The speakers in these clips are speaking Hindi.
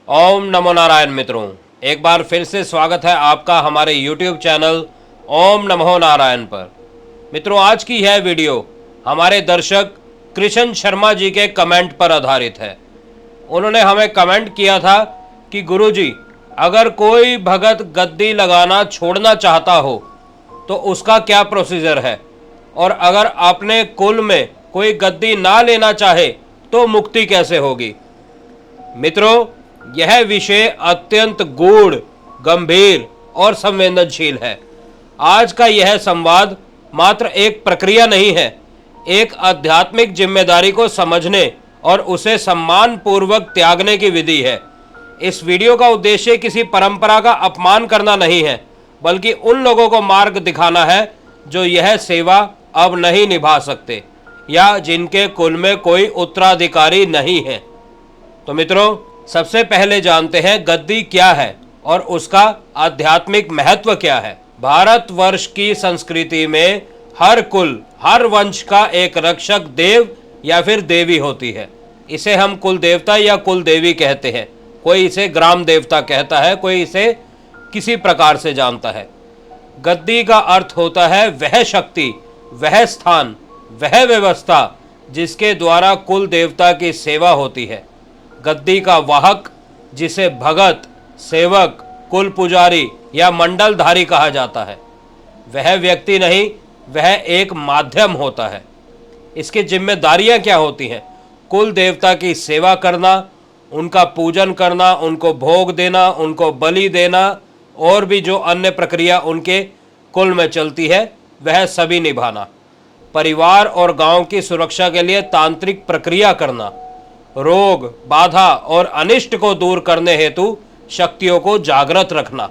ओम नमो नारायण। मित्रों, एक बार फिर से स्वागत है आपका हमारे YouTube चैनल ओम नमो नारायण पर। मित्रों, आज की यह वीडियो हमारे दर्शक कृष्ण शर्मा जी के कमेंट पर आधारित है। उन्होंने हमें कमेंट किया था कि गुरुजी, अगर कोई भगत गद्दी लगाना छोड़ना चाहता हो तो उसका क्या प्रोसीजर है, और अगर अपने कुल में कोई गद्दी ना लेना चाहे तो मुक्ति कैसे होगी। मित्रों, यह विषय अत्यंत गूढ़, गंभीर और संवेदनशील है। आज का यह संवाद मात्र एक प्रक्रिया नहीं है, एक आध्यात्मिक जिम्मेदारी को समझने और उसे सम्मान पूर्वक त्यागने की विधि है। इस वीडियो का उद्देश्य किसी परंपरा का अपमान करना नहीं है, बल्कि उन लोगों को मार्ग दिखाना है जो यह सेवा अब नहीं निभा सकते या जिनके कुल में कोई उत्तराधिकारी नहीं है। तो मित्रों, सबसे पहले जानते हैं गद्दी क्या है और उसका आध्यात्मिक महत्व क्या है। भारतवर्ष की संस्कृति में हर कुल, हर वंश का एक रक्षक देव या फिर देवी होती है। इसे हम कुल देवता या कुल देवी कहते हैं। कोई इसे ग्राम देवता कहता है, कोई इसे किसी प्रकार से जानता है। गद्दी का अर्थ होता है वह शक्ति, वह स्थान, वह व्यवस्था जिसके द्वारा कुल देवता की सेवा होती है। गद्दी का वाहक, जिसे भगत, सेवक, कुल पुजारी या मंडलधारी कहा जाता है, वह व्यक्ति नहीं, वह एक माध्यम होता है। इसकी जिम्मेदारियां क्या होती हैं? कुल देवता की सेवा करना, उनका पूजन करना, उनको भोग देना, उनको बलि देना, और भी जो अन्य प्रक्रिया उनके कुल में चलती है वह सभी निभाना। परिवार और गांव की सुरक्षा के लिए तांत्रिक प्रक्रिया करना, रोग, बाधा और अनिष्ट को दूर करने हेतु शक्तियों को जागृत रखना।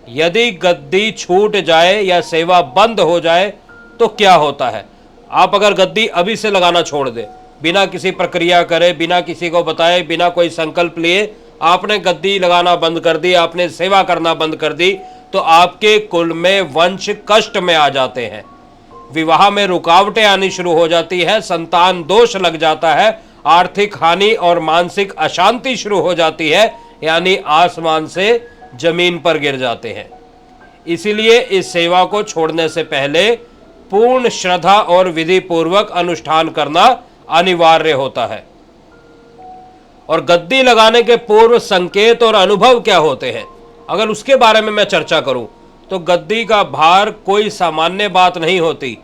यदि गद्दी छूट जाए या सेवा बंद हो जाए तो क्या होता है? आप अगर गद्दी अभी से लगाना छोड़ दे, बिना किसी प्रक्रिया करे, बिना किसी को बताए, बिना कोई संकल्प लिए आपने गद्दी लगाना बंद कर दी, आपने सेवा करना बंद कर दी, तो आपके कुल में वंश कष्ट में आ जाते हैं, विवाह में रुकावटें आनी शुरू हो जाती है, संतान दोष लग जाता है, आर्थिक हानि और मानसिक अशांति शुरू हो जाती है, यानी आसमान से जमीन पर गिर जाते हैं। इसीलिए इस सेवा को छोड़ने से पहले पूर्ण श्रद्धा और विधि पूर्वक अनुष्ठान करना अनिवार्य होता है। और गद्दी लगाने के पूर्व संकेत और अनुभव क्या होते हैं, अगर उसके बारे में मैं चर्चा करूं तो गद्दी का भार कोई सामान्य बात नहीं होती।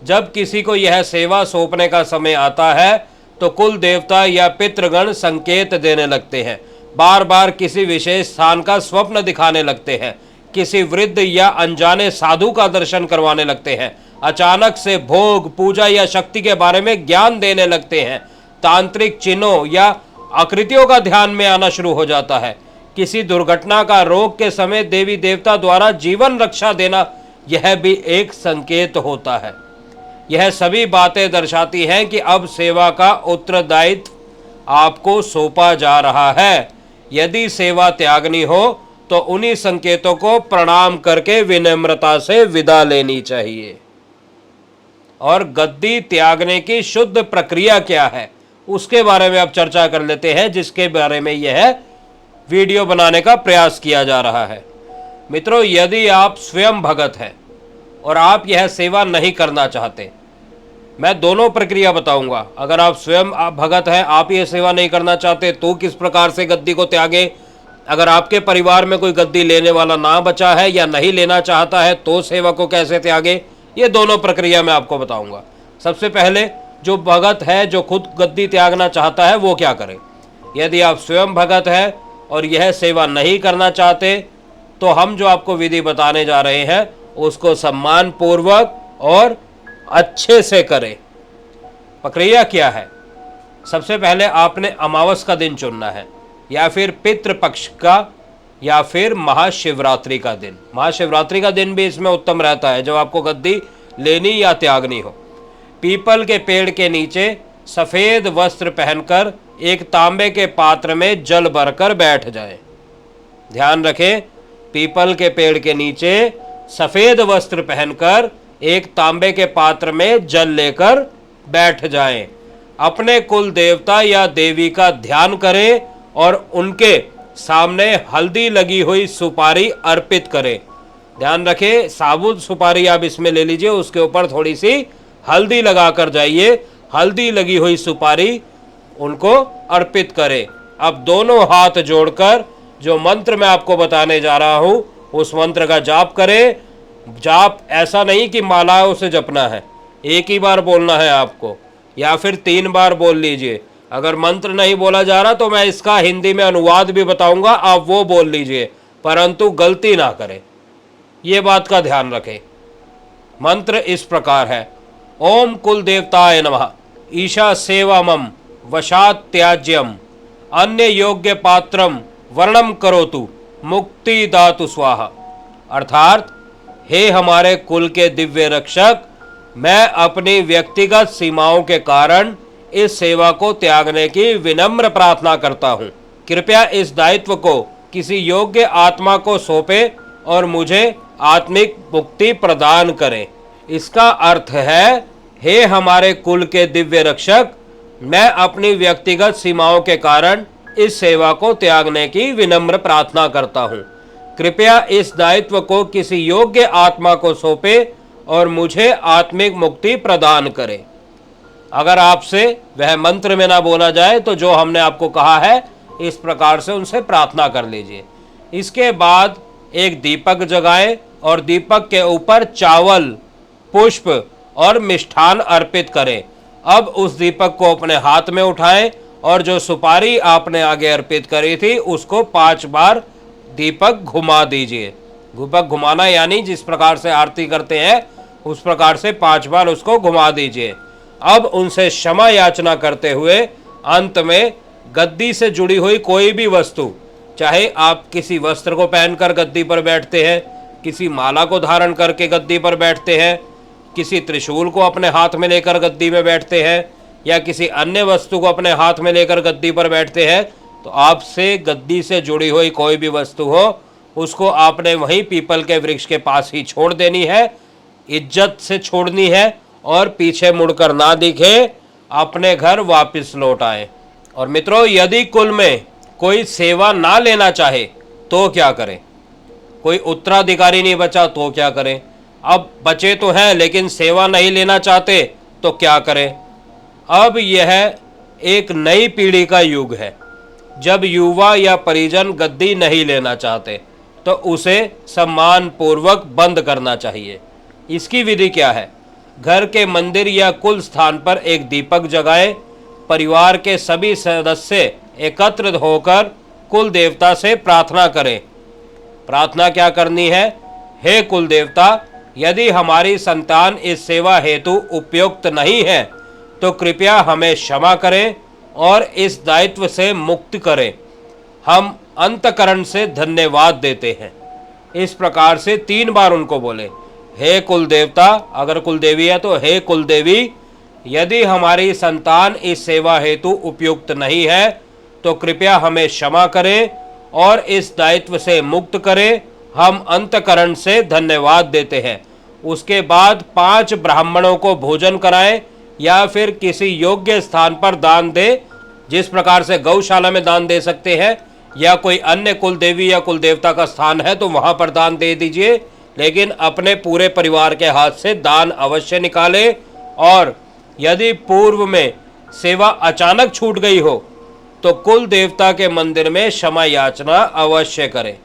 जब किसी को यह सेवा सौंपने का समय आता है तो कुल देवता या पितृगण संकेत देने लगते हैं, बार बार किसी विशेष स्थान का स्वप्न दिखाने लगते हैं, किसी वृद्ध या अनजाने साधु का दर्शन करवाने लगते हैं, अचानक से भोग, पूजा या शक्ति के बारे में ज्ञान देने लगते हैं, तांत्रिक चिन्हों या आकृतियों का ध्यान में आना शुरू हो जाता है, किसी दुर्घटना का रोग के समय देवी देवता द्वारा जीवन रक्षा देना, यह भी एक संकेत होता है। यह सभी बातें दर्शाती हैं कि अब सेवा का उत्तरदायित्व आपको सौंपा जा रहा है। यदि सेवा त्यागनी हो तो उन्हीं संकेतों को प्रणाम करके विनम्रता से विदा लेनी चाहिए। और गद्दी त्यागने की शुद्ध प्रक्रिया क्या है उसके बारे में अब चर्चा कर लेते हैं, जिसके बारे में यह वीडियो बनाने का प्रयास किया जा रहा है। मित्रों, यदि आप स्वयं भगत हैं और आप यह सेवा नहीं करना चाहते, मैं दोनों प्रक्रिया बताऊंगा। अगर आप स्वयं भगत हैं, आप यह सेवा नहीं करना चाहते तो किस प्रकार से गद्दी को त्यागे। अगर आपके परिवार में कोई गद्दी लेने वाला ना बचा है या नहीं लेना चाहता है तो सेवा को कैसे त्यागे, ये दोनों प्रक्रिया मैं आपको बताऊंगा। सबसे पहले जो भगत है, जो खुद गद्दी त्यागना चाहता है, वो क्या करे। यदि आप स्वयं भगत हैं और यह सेवा नहीं करना चाहते तो हम जो आपको विधि बताने जा रहे हैं उसको सम्मान पूर्वक और अच्छे से करें। प्रक्रिया क्या है? सबसे पहले आपने अमावस का दिन चुनना है, या फिर पितृपक्ष का, या फिर महाशिवरात्रि का दिन। महाशिवरात्रि का दिन भी इसमें उत्तम रहता है जब आपको गद्दी लेनी या त्यागनी हो। पीपल के पेड़ के नीचे सफेद वस्त्र पहनकर एक तांबे के पात्र में जल भरकर बैठ जाएं। ध्यान रखें, पीपल के पेड़ के नीचे सफेद वस्त्र पहनकर एक तांबे के पात्र में जल लेकर बैठ जाएं। अपने कुल देवता या देवी का ध्यान करें और उनके सामने हल्दी लगी हुई सुपारी अर्पित करें। ध्यान रखें, साबुत सुपारी आप इसमें ले लीजिए, उसके ऊपर थोड़ी सी हल्दी लगा कर जाइए, हल्दी लगी हुई सुपारी उनको अर्पित करें। अब दोनों हाथ जोड़कर जो मंत्र मैं आपको बताने जा रहा हूं उस मंत्र का जाप करें। जाप ऐसा नहीं कि मालाओं से जपना है, एक ही बार बोलना है आपको, या फिर 3 बार बोल लीजिए। अगर मंत्र नहीं बोला जा रहा तो मैं इसका हिंदी में अनुवाद भी बताऊंगा, आप वो बोल लीजिए, परंतु गलती ना करें, ये बात का ध्यान रखें। मंत्र इस प्रकार है, ओम कुल देवताय नमः ईशा सेवामम वशात त्याज्यम अन्य योग्य पात्रम वर्णम करोतु मुक्ति दातु स्वाहा। अर्थात हे हमारे कुल के दिव्य रक्षक, मैं अपनी व्यक्तिगत सीमाओं के कारण इस सेवा को त्यागने की विनम्र प्रार्थना करता हूँ। कृपया इस दायित्व को किसी योग्य आत्मा को सौंपे और मुझे आत्मिक मुक्ति प्रदान करें। इसका अर्थ है, हे हमारे कुल के दिव्य रक्षक, मैं अपनी व्यक्तिगत सीमाओं के कारण इस सेवा को त्यागने की विनम्र प्रार्थना करता हूँ। कृपया इस दायित्व को किसी योग्य आत्मा को सौंपे और मुझे आत्मिक मुक्ति प्रदान करें। अगर आपसे वह मंत्र में ना बोला जाए तो जो हमने आपको कहा है इस प्रकार से उनसे प्रार्थना कर लीजिए। इसके बाद एक दीपक जगाएं और दीपक के ऊपर चावल, पुष्प और मिष्ठान अर्पित करें। अब उस दीपक को अपने हाथ में उठाएं और जो सुपारी आपने आगे अर्पित करी थी उसको 5 बार दीपक घुमा दीजिए। दीपक घुमाना यानी जिस प्रकार से आरती करते हैं उस प्रकार से 5 बार उसको घुमा दीजिए। अब उनसे क्षमा याचना करते हुए अंत में गद्दी से जुड़ी हुई कोई भी वस्तु, चाहे आप किसी वस्त्र को पहनकर गद्दी पर बैठते हैं, किसी माला को धारण करके गद्दी पर बैठते हैं, किसी त्रिशूल को अपने हाथ में लेकर गद्दी में बैठते हैं, या किसी अन्य वस्तु को अपने हाथ में लेकर गद्दी पर बैठते हैं, तो आपसे गद्दी से जुड़ी हुई कोई भी वस्तु हो उसको आपने वहीं पीपल के वृक्ष के पास ही छोड़ देनी है, इज्जत से छोड़नी है और पीछे मुड़कर ना दिखे, अपने घर वापस लौट आए। और मित्रों, यदि कुल में कोई सेवा ना लेना चाहे तो क्या करें? कोई उत्तराधिकारी नहीं बचा तो क्या करें? अब बचे तो हैं लेकिन सेवा नहीं लेना चाहते तो क्या करें? अब यह एक नई पीढ़ी का युग है। जब युवा या परिजन गद्दी नहीं लेना चाहते तो उसे सम्मान पूर्वक बंद करना चाहिए। इसकी विधि क्या है? घर के मंदिर या कुल स्थान पर एक दीपक जगाएं। परिवार के सभी सदस्य एकत्र होकर कुल देवता से प्रार्थना करें। प्रार्थना क्या करनी है? हे कुल देवता, यदि हमारी संतान इस सेवा हेतु उपयुक्त नहीं है तो कृपया हमें क्षमा करें और इस दायित्व से मुक्त करें। हम अंतकरण से धन्यवाद देते हैं। इस प्रकार से 3 बार उनको बोले, हे कुल देवता, अगर कुल देवी है तो हे कुल देवी, यदि हमारी संतान इस सेवा हेतु उपयुक्त नहीं है तो कृपया हमें क्षमा करें और इस दायित्व से मुक्त करें। हम अंतकरण से धन्यवाद देते हैं। उसके बाद 5 ब्राह्मणों को भोजन कराएं या फिर किसी योग्य स्थान पर दान दे, जिस प्रकार से गौशाला में दान दे सकते हैं या कोई अन्य कुल देवी या कुल देवता का स्थान है तो वहां पर दान दे दीजिए, लेकिन अपने पूरे परिवार के हाथ से दान अवश्य निकालें। और यदि पूर्व में सेवा अचानक छूट गई हो तो कुल देवता के मंदिर में क्षमा याचना अवश्य करें।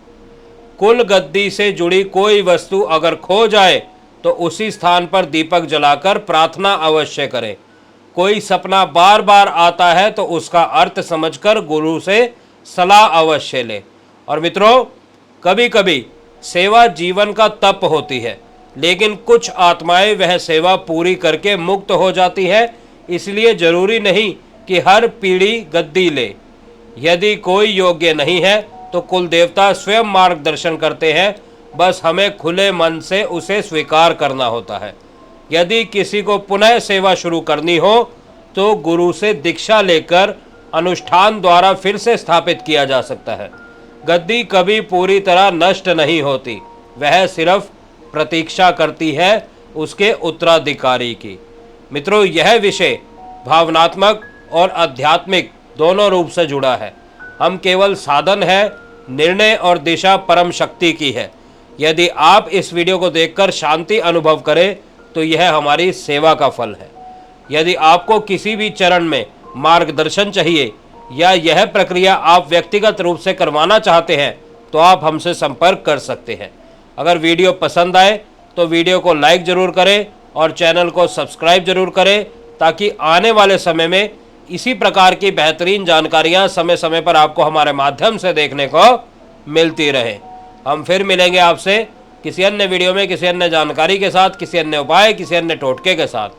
कुल गद्दी से जुड़ी कोई वस्तु अगर खो जाए तो उसी स्थान पर दीपक जलाकर प्रार्थना अवश्य करें। कोई सपना बार बार आता है तो उसका अर्थ समझकर गुरु से सलाह अवश्य लें। और मित्रों, कभी कभी सेवा जीवन का तप होती है, लेकिन कुछ आत्माएं वह सेवा पूरी करके मुक्त हो जाती है। इसलिए जरूरी नहीं कि हर पीढ़ी गद्दी ले। यदि कोई योग्य नहीं है तो कुल देवता स्वयं मार्गदर्शन करते हैं, बस हमें खुले मन से उसे स्वीकार करना होता है। यदि किसी को पुनः सेवा शुरू करनी हो तो गुरु से दीक्षा लेकर अनुष्ठान द्वारा फिर से स्थापित किया जा सकता है। गद्दी कभी पूरी तरह नष्ट नहीं होती, वह सिर्फ प्रतीक्षा करती है उसके उत्तराधिकारी की। मित्रों, यह विषय भावनात्मक और आध्यात्मिक दोनों रूप से जुड़ा है। हम केवल साधन है, निर्णय और दिशा परम शक्ति की है। यदि आप इस वीडियो को देखकर शांति अनुभव करें तो यह हमारी सेवा का फल है। यदि आपको किसी भी चरण में मार्गदर्शन चाहिए या यह प्रक्रिया आप व्यक्तिगत रूप से करवाना चाहते हैं तो आप हमसे संपर्क कर सकते हैं। अगर वीडियो पसंद आए तो वीडियो को लाइक ज़रूर करें और चैनल को सब्सक्राइब जरूर करें, ताकि आने वाले समय में इसी प्रकार की बेहतरीन जानकारियां समय समय पर आपको हमारे माध्यम से देखने को मिलती रहे। हम फिर मिलेंगे आपसे किसी अन्य वीडियो में, किसी अन्य जानकारी के साथ, किसी अन्य उपाय, किसी अन्य टोटके के साथ।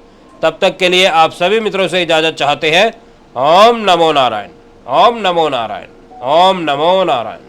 तब तक के लिए आप सभी मित्रों से इजाज़त चाहते हैं। ओम नमो नारायण, ओम नमो नारायण, ओम नमो नारायण।